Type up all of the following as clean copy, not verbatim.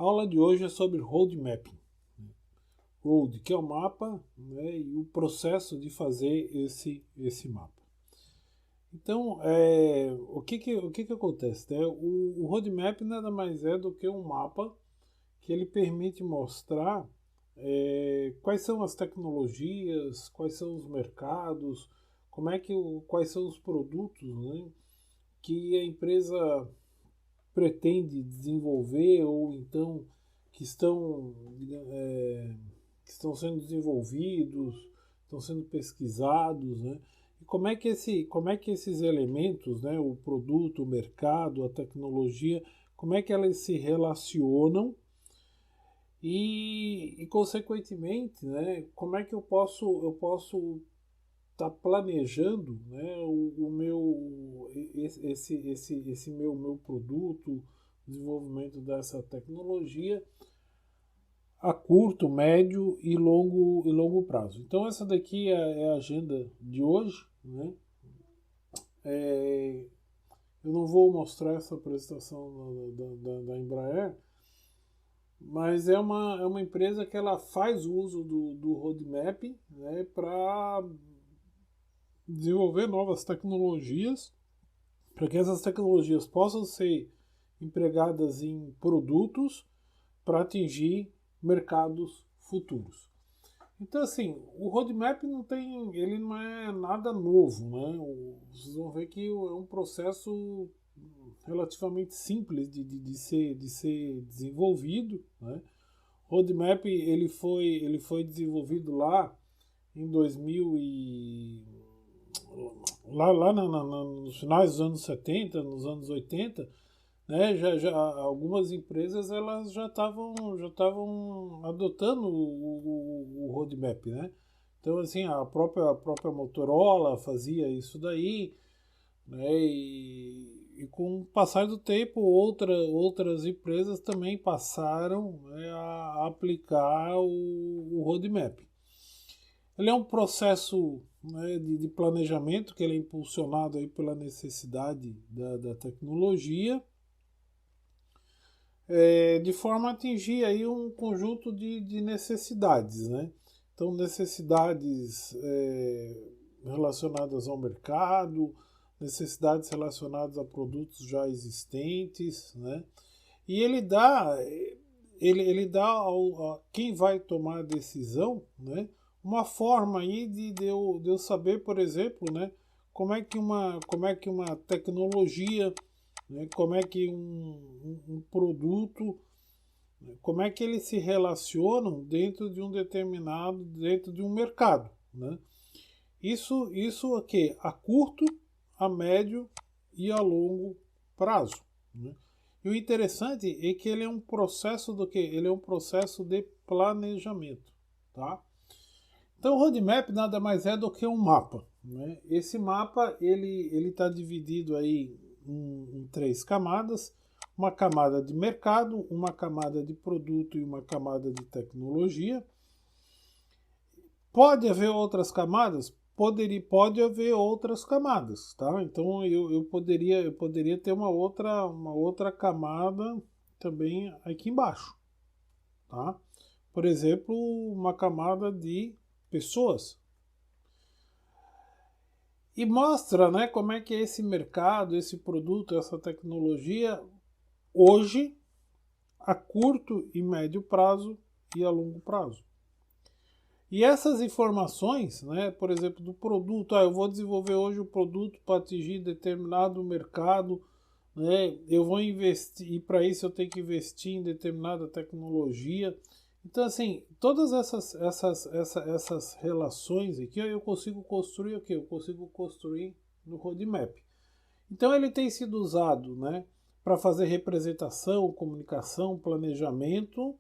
A aula de hoje é sobre road mapping. Road, que é o mapa, né, e o processo de fazer esse mapa. Então, o que acontece? Né? O roadmap nada mais é do que um mapa que ele permite mostrar quais são as tecnologias, quais são os mercados, quais são os produtos, né, que a empresa pretende desenvolver ou então que estão, que estão sendo desenvolvidos, estão sendo pesquisados, né? E como é que esses elementos, né, o produto, o mercado, a tecnologia, como é que elas se relacionam consequentemente, né, como é que eu posso estar planejando, né, o meu esse meu produto, desenvolvimento dessa tecnologia a curto, médio e longo prazo. Então essa daqui é a agenda de hoje, né? Eu não vou mostrar essa apresentação da Embraer, mas é uma empresa que ela faz uso do roadmap, né, para desenvolver novas tecnologias, para que essas tecnologias possam ser empregadas em produtos para atingir mercados futuros. Então, assim, o roadmap ele não é nada novo, né? Vocês vão ver que é um processo relativamente simples de ser desenvolvido, né? O roadmap ele foi desenvolvido lá em 2000 e nos finais dos anos 70, nos anos 80, né, algumas empresas elas já estavam adotando o roadmap, né? Então assim a própria Motorola fazia isso daí, né? E com o passar do tempo outras empresas também passaram, né, a aplicar o roadmap. Ele é um processo, né, de planejamento que ele é impulsionado aí pela necessidade da tecnologia, de forma a atingir aí um conjunto de necessidades, né? Então, necessidades relacionadas ao mercado, necessidades relacionadas a produtos já existentes, né? E ele dá a quem vai tomar a decisão, né, uma forma aí de eu saber, por exemplo, né, como é que uma tecnologia, né, como é que um produto, né, como é que eles se relacionam dentro de um determinado, dentro de um mercado, né? Isso aqui a curto, a médio e a longo prazo, né? E o interessante é que ele é um processo do que? Ele é um processo de planejamento, tá? Então o roadmap nada mais é do que um mapa, né? Esse mapa ele está dividido aí em três camadas: uma camada de mercado, uma camada de produto e uma camada de tecnologia. Pode haver outras camadas? Pode haver outras camadas, tá? Então eu poderia ter uma outra camada também aqui embaixo, tá? Por exemplo, uma camada de pessoas. E mostra, né, como é que é esse mercado, esse produto, essa tecnologia hoje, a curto e médio prazo e a longo prazo. E essas informações, né, por exemplo, do produto, eu vou desenvolver hoje o produto para atingir determinado mercado, né, eu vou investir, e para isso eu tenho que investir em determinada tecnologia. Então, assim, todas essas relações aqui, eu consigo construir o quê? Eu consigo construir no roadmap. Então, ele tem sido usado, né, para fazer representação, comunicação, planejamento,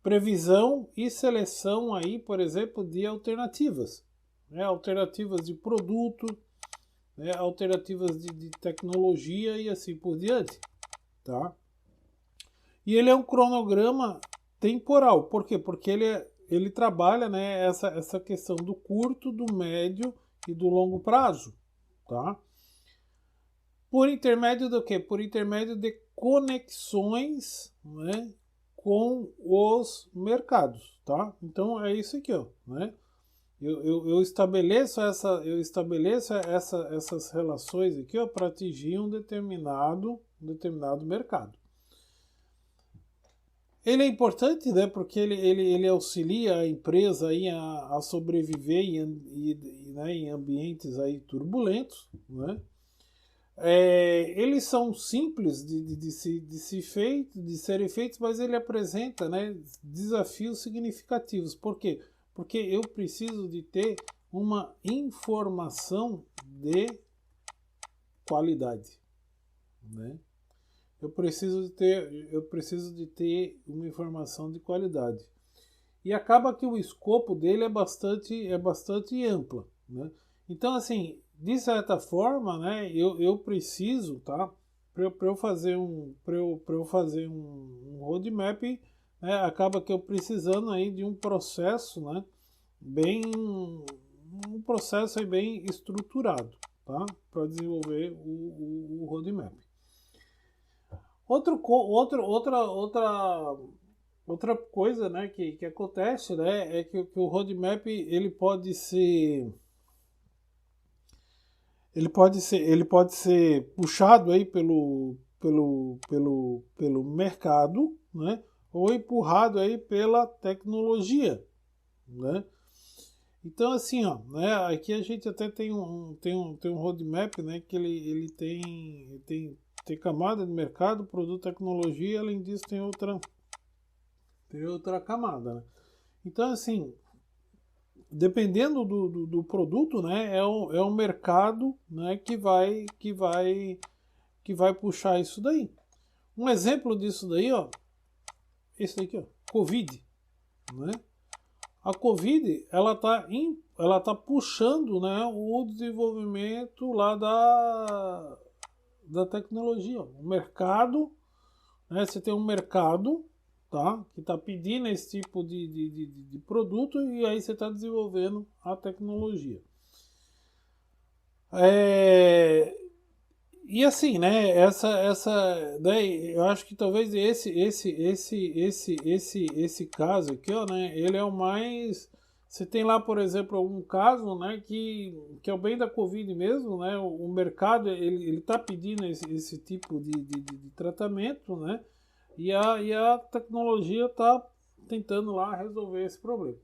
previsão e seleção aí, por exemplo, de alternativas, né? Alternativas de produto, né? Alternativas de tecnologia e assim por diante, tá? E ele é um cronograma temporal, por quê? Porque ele trabalha, né, essa questão do curto, do médio e do longo prazo, tá? Por intermédio do quê? Por intermédio de conexões, né, com os mercados, tá? Então é isso aqui, ó, né? Eu estabeleço essas relações aqui, ó, para atingir um determinado mercado. Ele é importante, né, porque ele auxilia a empresa aí a sobreviver né, em ambientes aí turbulentos, né? Eles são simples de serem feitos, mas ele apresenta, né, desafios significativos. Por quê? Porque eu preciso de ter uma informação de qualidade, né? Eu preciso de ter uma informação de qualidade. E acaba que o escopo dele é bastante amplo, né? Então, assim, de certa forma, né, eu preciso, tá? Para eu fazer um roadmap, né, acaba que eu precisando aí de um processo, né, um processo aí bem estruturado, tá? Para desenvolver o roadmap. Outra coisa, né, que acontece, né, é que o roadmap ele pode ser puxado aí pelo mercado, né, ou empurrado aí pela tecnologia, né? Então assim, ó, né, aqui a gente até tem um roadmap, né, que ele tem camada de mercado, produto, tecnologia, além disso tem outra camada, né? Então, assim, dependendo do produto, né, é o mercado, né, que vai puxar isso daí. Um exemplo disso daí, ó, esse daqui, ó, Covid, né? A Covid, ela tá puxando, né, o desenvolvimento lá da tecnologia. O mercado, né, você tem um mercado, tá, que está pedindo esse tipo de produto e aí você está desenvolvendo a tecnologia. E assim, né, daí, eu acho que talvez esse caso aqui, ó, né, ele é o mais. Você tem lá, por exemplo, um caso, né, que é o bem da Covid mesmo, né, o mercado ele está pedindo esse tipo de tratamento, né, e a tecnologia está tentando lá resolver esse problema.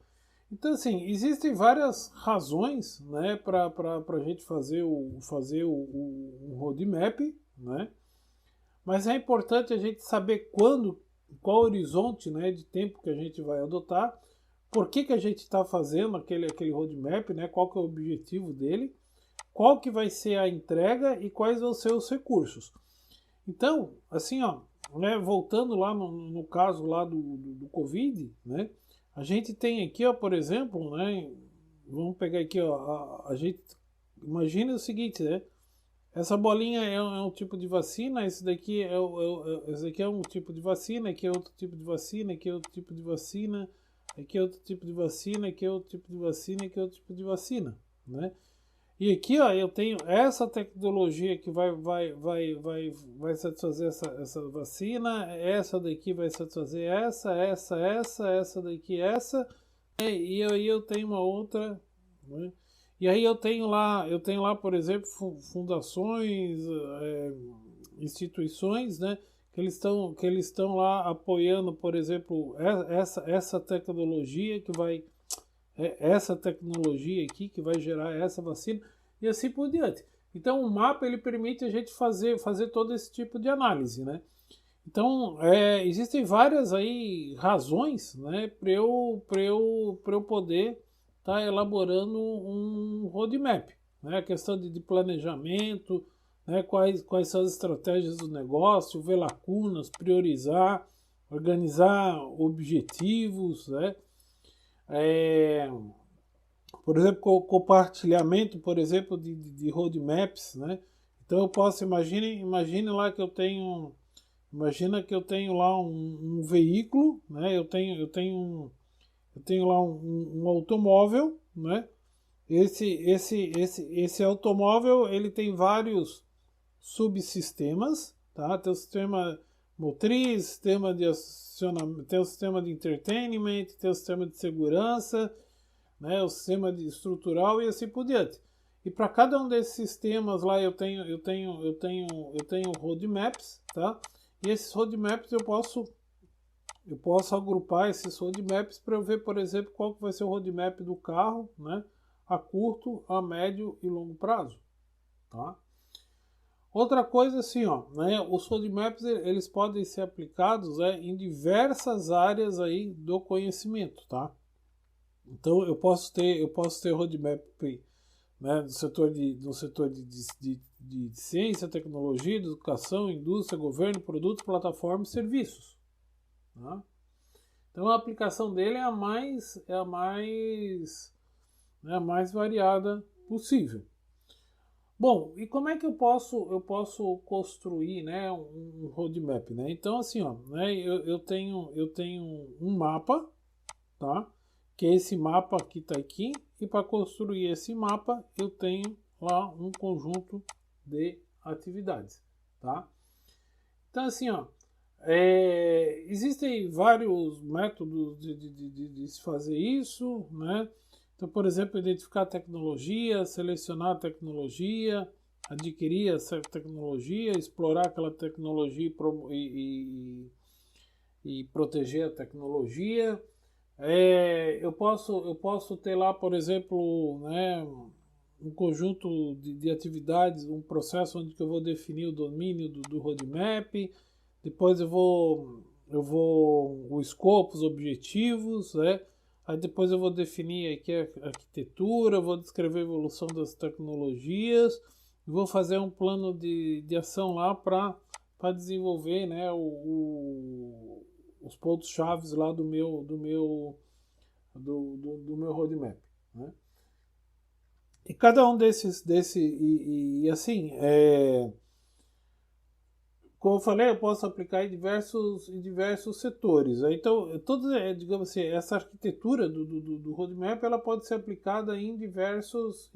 Então, assim, existem várias razões, né, para a gente fazer um roadmap, né? Mas é importante a gente saber qual horizonte, né, de tempo que a gente vai adotar, por que a gente está fazendo aquele roadmap, né? Qual que é o objetivo dele, qual que vai ser a entrega e quais vão ser os recursos. Então, assim, ó, né, voltando lá no caso lá do Covid, né? A gente tem aqui, ó, por exemplo, né? Vamos pegar aqui, ó, a gente imagina o seguinte, né? Essa bolinha é um tipo de vacina, esse daqui esse daqui é um tipo de vacina, aqui é outro tipo de vacina, aqui é outro tipo de vacina, aqui é outro tipo de vacina, aqui é outro tipo de vacina, aqui é outro tipo de vacina, né? E aqui, ó, eu tenho essa tecnologia que vai satisfazer essa vacina, essa daqui vai satisfazer essa daqui, essa, e aí eu tenho uma outra, né? E aí eu tenho lá, por exemplo, fundações, instituições, né, que eles estão lá apoiando, por exemplo, essa tecnologia que vai essa tecnologia aqui que vai gerar essa vacina e assim por diante. Então o mapa ele permite a gente fazer todo esse tipo de análise, né? Então existem várias aí razões, né, para eu poder estar elaborando um roadmap, né? A questão de planejamento, né? Quais são as estratégias do negócio, ver lacunas, priorizar, organizar objetivos, né? Por exemplo, compartilhamento, por exemplo, de roadmaps, né? Então eu posso imagine lá que imagina que eu tenho lá um veículo, né? Eu tenho lá um automóvel, né? Esse automóvel ele tem vários subsistemas, tá? Tem o sistema motriz, sistema de acionamento, tem o sistema de entertainment, tem o sistema de segurança, né? O sistema de estrutural e assim por diante. E para cada um desses sistemas lá eu tenho roadmaps, tá? E esses roadmaps eu posso agrupar esses roadmaps para eu ver, por exemplo, qual que vai ser o roadmap do carro, né? A curto, a médio e longo prazo, tá? Outra coisa assim, ó, né? Os roadmaps eles podem ser aplicados em diversas áreas aí do conhecimento, tá? Então eu posso ter roadmap, né, no setor de ciência, tecnologia, de educação, indústria, governo, produtos, plataformas e serviços. Tá? Então a aplicação dele é a mais variada possível. Bom, e como é que eu posso construir, né, um roadmap, né? Então assim, ó, né, eu tenho um mapa, tá? Que é esse mapa que está aqui, e para construir esse mapa eu tenho lá um conjunto de atividades, tá? Então assim, ó, existem vários métodos de se fazer isso, né? Então, por exemplo, identificar a tecnologia, selecionar a tecnologia, adquirir essa tecnologia, explorar aquela tecnologia e proteger a tecnologia. Eu posso ter lá, por exemplo, né, um conjunto de atividades, um processo onde eu vou definir o domínio do roadmap, depois o escopo, os objetivos, né? Aí depois eu vou definir aqui a arquitetura, vou descrever a evolução das tecnologias, vou fazer um plano de ação lá para desenvolver, né, os pontos chaves lá do meu roadmap, né? E cada um assim, como eu falei, eu posso aplicar em diversos setores. Então, digamos assim, essa arquitetura do roadmap, ela pode ser aplicada em diversos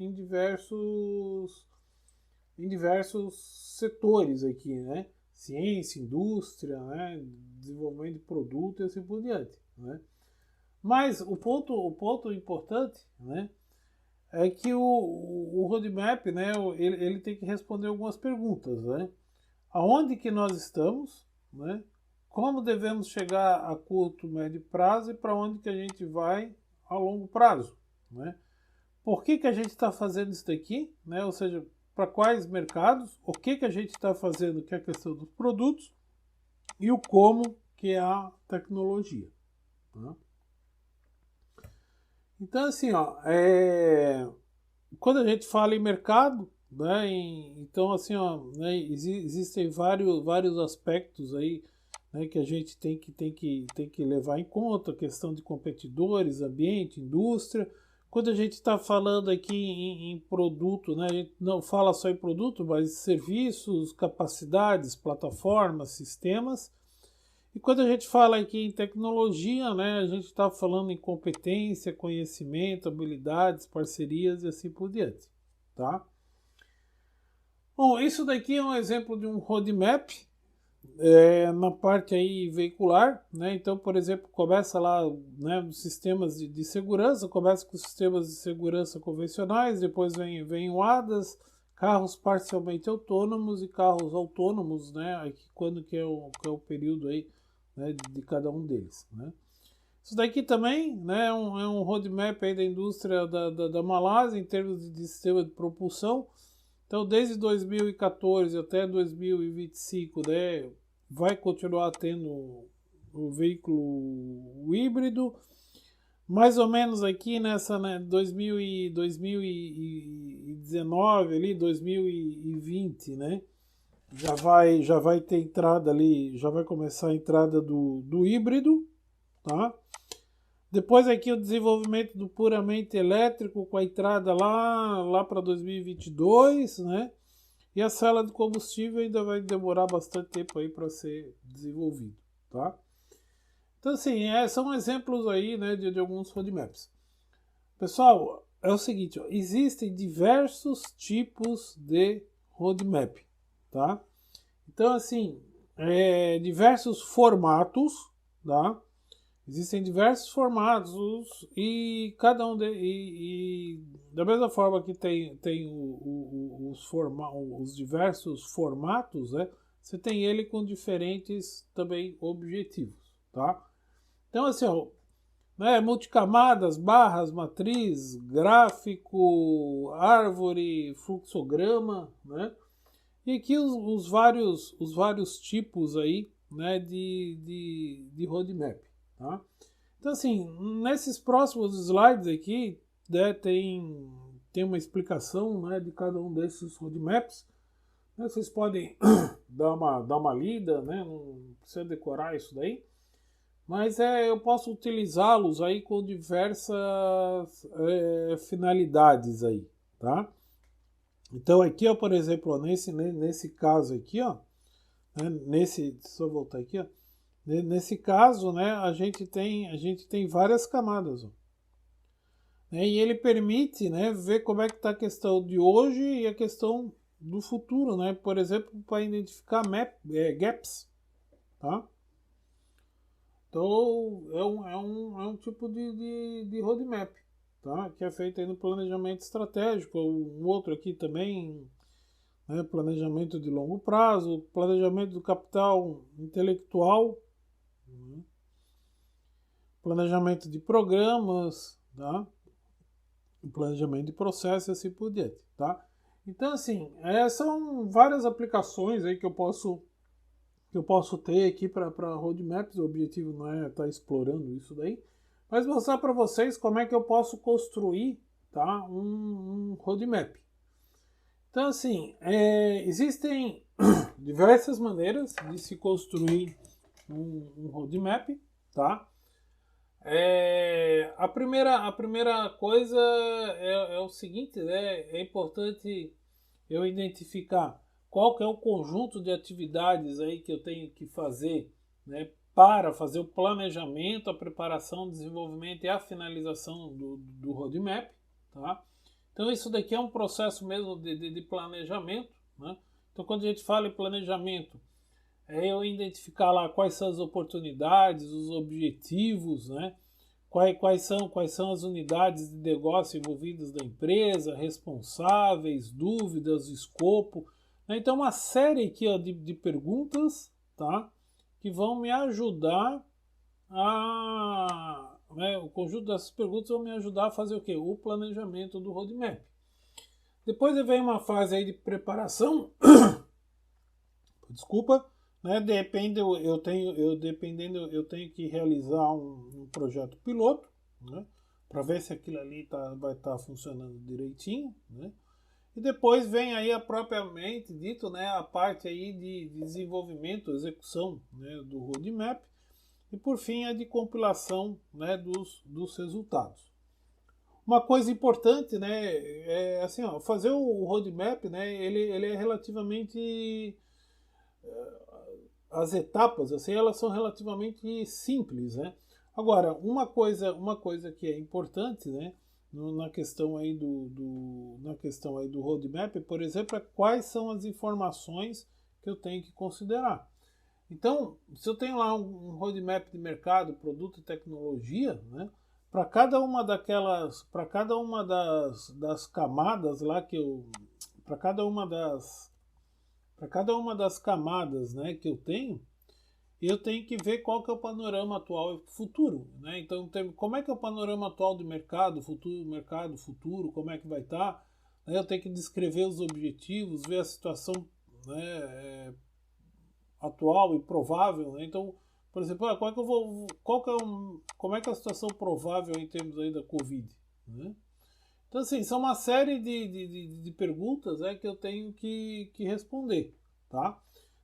setores aqui, né? Ciência, indústria, né? Desenvolvimento de produto e assim por diante, né? Mas o ponto importante, né, é que o roadmap, né, ele tem que responder algumas perguntas, né? Aonde que nós estamos, né? Como devemos chegar a curto, médio prazo e para onde que a gente vai a longo prazo, né? Por que a gente está fazendo isso daqui, né? Ou seja, para quais mercados, o que a gente está fazendo, que é a questão dos produtos, e o como, que é a tecnologia, tá? Então, assim, ó, quando a gente fala em mercado, né, então, assim, ó, né, existem vários aspectos aí, né, que a gente tem que levar em conta, a questão de competidores, ambiente, indústria. Quando a gente está falando aqui em produto, né, a gente não fala só em produto, mas serviços, capacidades, plataformas, sistemas. E quando a gente fala aqui em tecnologia, né, a gente está falando em competência, conhecimento, habilidades, parcerias e assim por diante, tá? Bom, isso daqui é um exemplo de um roadmap na parte aí veicular, né? Então, por exemplo, começa lá, né, nos sistemas de segurança, começa com os sistemas de segurança convencionais, depois vem o ADAS, carros parcialmente autônomos e carros autônomos, né? Quando que é o período aí, né, de cada um deles, né? Isso daqui também, né, é um roadmap aí da indústria da Malásia em termos de sistema de propulsão. Então, desde 2014 até 2025, né, vai continuar tendo o veículo híbrido. Mais ou menos aqui nessa, né, 2019, ali, 2020, né? Já vai ter entrada ali, já vai começar a entrada do híbrido, tá? Depois aqui o desenvolvimento do puramente elétrico com a entrada lá para 2022, né? E a célula de combustível ainda vai demorar bastante tempo aí para ser desenvolvido, tá? Então assim, são exemplos aí, né, de alguns roadmaps. Pessoal, é o seguinte, ó, existem diversos tipos de roadmap, tá? Então, assim, diversos formatos, tá? Existem diversos formatos e cada um e da mesma forma que tem os diversos formatos, né? Você tem ele com diferentes também objetivos, tá? Então, assim, ó, né, multicamadas, barras, matriz, gráfico, árvore, fluxograma, né? E aqui os vários tipos aí, né, de roadmap, tá? Então, assim, nesses próximos slides aqui, né, tem uma explicação, né, de cada um desses roadmaps. Né, vocês podem dar uma lida, né, não precisa decorar isso daí, mas eu posso utilizá-los aí com diversas finalidades aí, tá? Então aqui, ó, por exemplo, ó, nesse caso aqui, ó, né, deixa eu voltar aqui, ó, nesse caso, né, a gente tem várias camadas, ó, né, e ele permite, né, ver como é que está a questão de hoje e a questão do futuro, né, por exemplo, para identificar gaps, tá? Então é um tipo de roadmap, tá? Que é feito aí no planejamento estratégico, um outro aqui também, né, planejamento de longo prazo, planejamento do capital intelectual, né, planejamento de programas, tá? Planejamento de processos e assim por diante, tá? Então, assim, são várias aplicações aí que eu posso ter aqui para roadmaps. O objetivo não é estar explorando isso daí, mas mostrar para vocês como é que eu posso construir, tá, um roadmap. Então, assim, existem diversas maneiras de se construir um roadmap, tá? A primeira coisa é o seguinte, né? É importante eu identificar qual que é o conjunto de atividades aí que eu tenho que fazer, né, para fazer o planejamento, a preparação, o desenvolvimento e a finalização do roadmap, tá? Então isso daqui é um processo mesmo de planejamento, né? Então quando a gente fala em planejamento, eu identificar lá quais são as oportunidades, os objetivos, né? Quais são as unidades de negócio envolvidas da empresa, responsáveis, dúvidas, escopo, né? Então, uma série aqui, ó, de perguntas, tá? Que vão me ajudar né, o conjunto dessas perguntas vão me ajudar a fazer o quê? O planejamento do roadmap. Depois vem uma fase aí de preparação, desculpa, né? Dependendo, eu tenho que realizar um projeto piloto, né? Para ver se aquilo ali vai estar funcionando direitinho, né? E depois vem aí a propriamente dito, né, a parte aí de desenvolvimento, execução, né, do roadmap, e por fim a de compilação, né, dos resultados. Uma coisa importante, né, é assim, ó, fazer o roadmap, né, ele é relativamente as etapas, assim, elas são relativamente simples, né? Agora, uma coisa que é importante, né, na questão aí na questão aí do roadmap, por exemplo, é quais são as informações que eu tenho que considerar. Então, se eu tenho lá um roadmap de mercado, produto e tecnologia, né, para cada uma das camadas lá para cada uma das camadas, né, que eu tenho que ver qual que é o panorama atual e futuro, né? Então, como é que é o panorama atual do mercado, futuro, como é que vai estar? Eu tenho que descrever os objetivos, ver a situação, né, atual e provável, né? Então, por exemplo, como é que é a situação provável em termos aí da Covid, né? Então, assim, são uma série de perguntas, que eu tenho que responder, tá?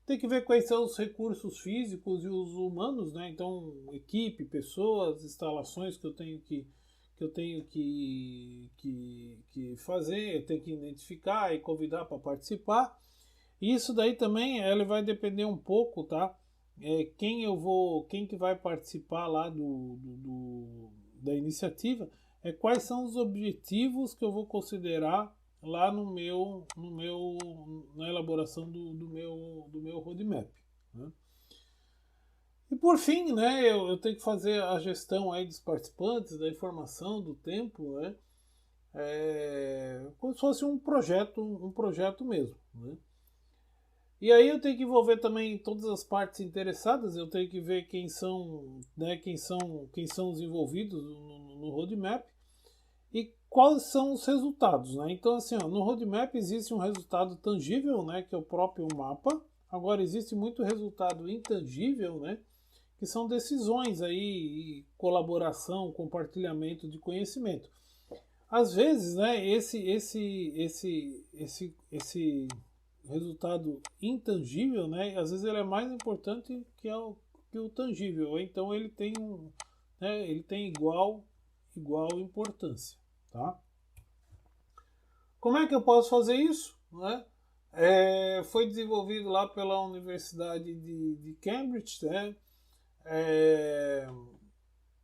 Tem que ver quais são os recursos físicos e os humanos, né? Então, equipe, pessoas, instalações que eu tenho que fazer, eu tenho que identificar e convidar para participar. E isso daí também ele vai depender um pouco, tá? Quem que vai participar lá da iniciativa, quais são os objetivos que eu vou considerar lá na elaboração do meu roadmap, né? E por fim, né, eu tenho que fazer a gestão aí dos participantes, da informação, do tempo, né? Como se fosse um projeto mesmo, né? E aí eu tenho que envolver também todas as partes interessadas, eu tenho que ver quem são, né, quem são os envolvidos no roadmap e quais são os resultados, né? Então assim, ó, no roadmap existe um resultado tangível, né, que é o próprio mapa. Agora existe muito resultado intangível, né, que são decisões aí, colaboração, compartilhamento de conhecimento. Às vezes, né, esse resultado intangível, né, às vezes ele é mais importante que o tangível. Então ele tem né, ele tem igual importância, tá? Como é que eu posso fazer isso, né? Foi desenvolvido lá pela Universidade de Cambridge, né? É,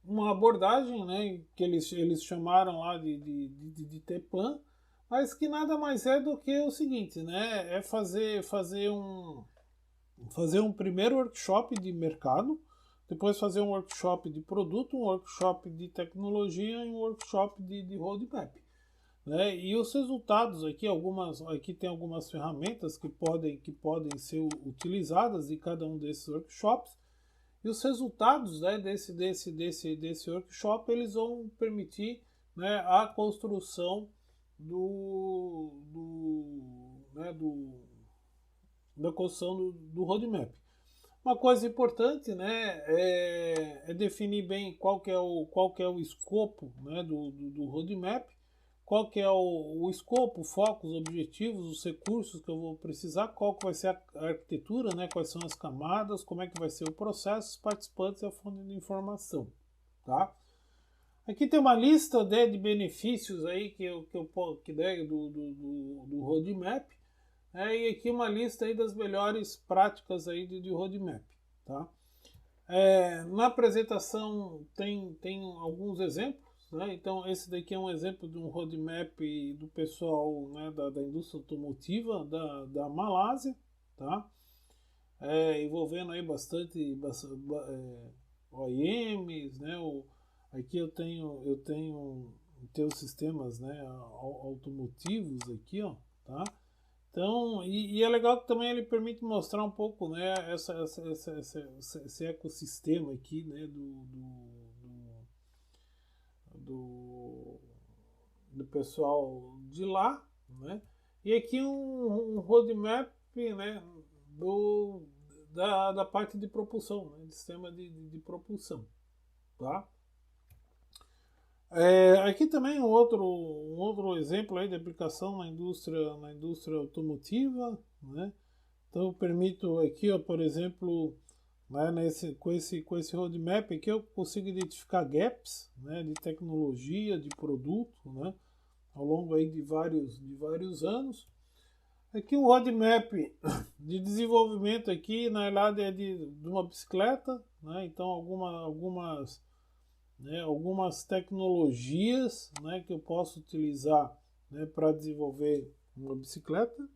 uma abordagem, né, que eles chamaram lá de TPLAN, mas que nada mais é do que o seguinte, né, é fazer um primeiro workshop de mercado, depois fazer um workshop de produto, um workshop de tecnologia e um workshop de roadmap. Né? E os resultados aqui tem algumas ferramentas que podem ser utilizadas em cada um desses workshops. E os resultados, né, desse workshop, eles vão permitir, né, a construção né, da construção do roadmap. Uma coisa importante, né, é definir bem qual que é o escopo, né, do roadmap, qual que é o escopo, o foco, os objetivos, os recursos que eu vou precisar, qual que vai ser a arquitetura, né, quais são as camadas, como é que vai ser o processo, os participantes e a fonte de informação, tá? Aqui tem uma lista, né, de benefícios aí do roadmap, né, e aqui uma lista aí das melhores práticas aí de roadmap, tá? Na apresentação tem alguns exemplos, né? Então esse daqui é um exemplo de um roadmap do pessoal, né, da indústria automotiva da Malásia, tá? Envolvendo aí bastante OEMs, né? Aqui tenho sistemas, né, automotivos aqui, ó, tá? Então, e é legal que também ele permite mostrar um pouco, né, esse ecossistema aqui, né, do, do pessoal de lá, né? E aqui um roadmap, né, da parte de propulsão, né, de sistema de propulsão, tá? Aqui também um outro exemplo aí de aplicação na indústria automotiva, né? Então eu permito aqui, ó, por exemplo, né, com esse roadmap aqui eu consigo identificar gaps, né, de tecnologia, de produto, né, ao longo aí de vários anos. Aqui um roadmap de desenvolvimento aqui, na verdade é de uma bicicleta, né, então algumas tecnologias, né, que eu posso utilizar, né, para desenvolver uma bicicleta,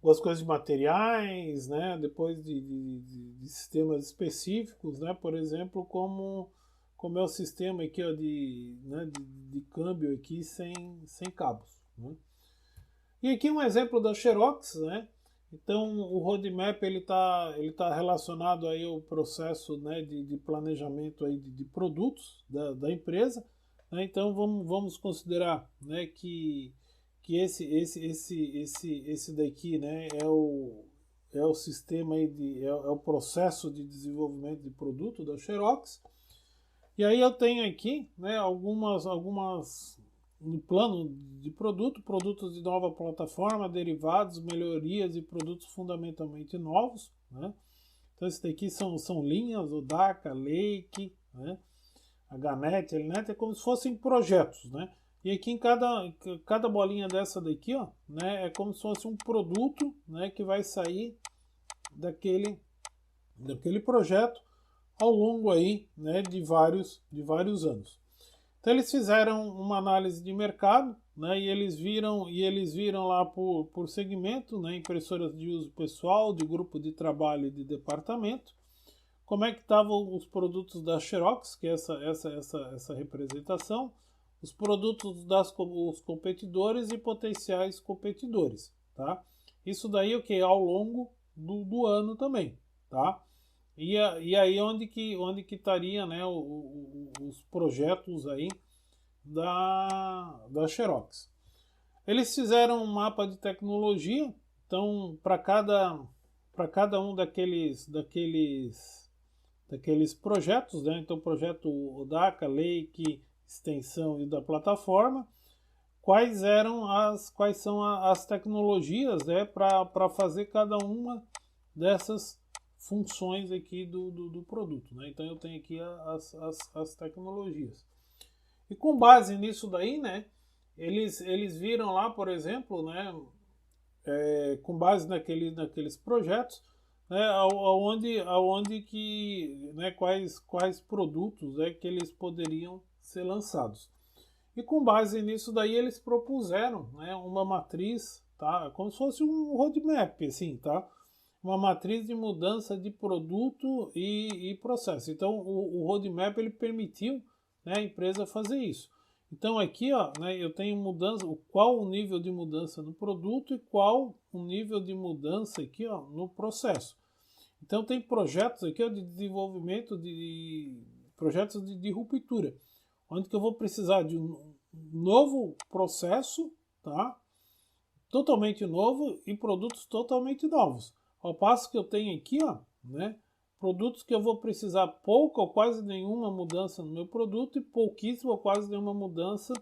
as coisas de materiais, né, depois de sistemas específicos, né, por exemplo, como é o sistema aqui, ó, de câmbio aqui sem cabos, né. E aqui um exemplo da Xerox, né. Então o roadmap ele tá relacionado aí ao processo, né, de planejamento aí de produtos da empresa, né? Então vamos considerar, né, que esse daqui, né, é o sistema aí é o processo de desenvolvimento de produto da Xerox. E aí eu tenho aqui, né, algumas no plano de produtos de nova plataforma, derivados, melhorias e produtos fundamentalmente novos, né? Então esse daqui são linhas, o DACA, Lake, né? HNet, LNet, é como se fossem projetos, né? E aqui em cada bolinha dessa daqui, ó, né, é como se fosse um produto, né, que vai sair daquele projeto ao longo aí, né, de vários anos. Então eles fizeram uma análise de mercado, né, e eles viram lá por segmento, né, impressoras de uso pessoal, de grupo de trabalho e de departamento, como é que estavam os produtos da Xerox, que é essa representação, os produtos os competidores e potenciais competidores, tá? Isso daí o que ao longo do ano também, tá? E aí onde que estaria, né, os projetos aí da Xerox. Eles fizeram um mapa de tecnologia, então para cada um daqueles projetos, né? Então projeto ODACA, Lake, extensão e da plataforma, quais são as tecnologias, né, para fazer cada uma dessas funções aqui do produto, né? Então eu tenho aqui as tecnologias. E com base nisso daí, né, eles viram lá, por exemplo, né, com base naqueles projetos, né, aonde que, né, quais produtos, né, que eles poderiam ser lançados. E com base nisso daí eles propuseram, né, uma matriz, tá, como se fosse um roadmap, assim, tá, uma matriz de mudança de produto e processo. Então o roadmap ele permitiu, né, a empresa fazer isso. Então aqui, ó, né, eu tenho mudança, qual o nível de mudança no produto e qual o nível de mudança aqui, ó, no processo. Então tem projetos aqui, ó, de desenvolvimento projetos de ruptura, onde que eu vou precisar de um novo processo, tá? Totalmente novo e produtos totalmente novos. Ao passo que eu tenho aqui, ó, né, produtos que eu vou precisar pouca ou quase nenhuma mudança no meu produto e pouquíssima ou quase nenhuma mudança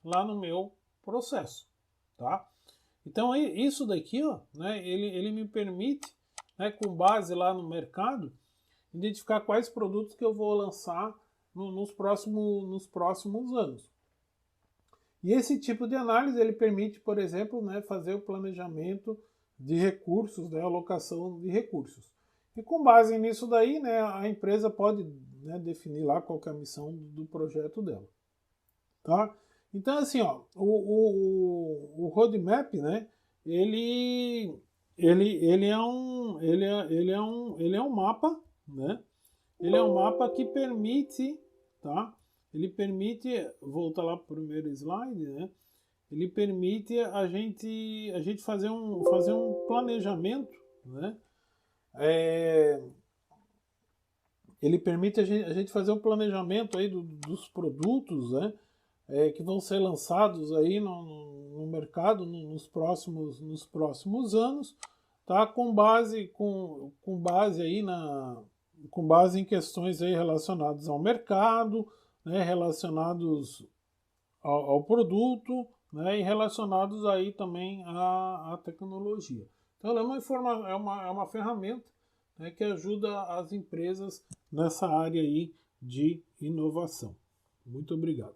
lá no meu processo, tá? Então isso daqui, ó, né, ele me permite, né, com base lá no mercado, identificar quais produtos que eu vou lançar nos próximos anos. E esse tipo de análise ele permite, por exemplo, né, fazer o planejamento de recursos, né, alocação de recursos. E com base nisso daí, né, a empresa pode, né, definir lá qual é a missão do projeto dela. Tá? Então, assim, ó, o roadmap, né, ele é um mapa, né? Ele é um mapa que permite, tá? Ele permite, voltar lá para o primeiro slide, né? Ele permite a gente fazer um planejamento, né? Ele permite a gente fazer um planejamento aí dos produtos, né? Que vão ser lançados aí no mercado nos próximos anos, tá? Com base aí com base em questões aí relacionadas ao mercado, né? Relacionados ao produto, né? E relacionados aí também à tecnologia. Então ela é uma ferramenta, né, que ajuda as empresas nessa área aí de inovação. Muito obrigado.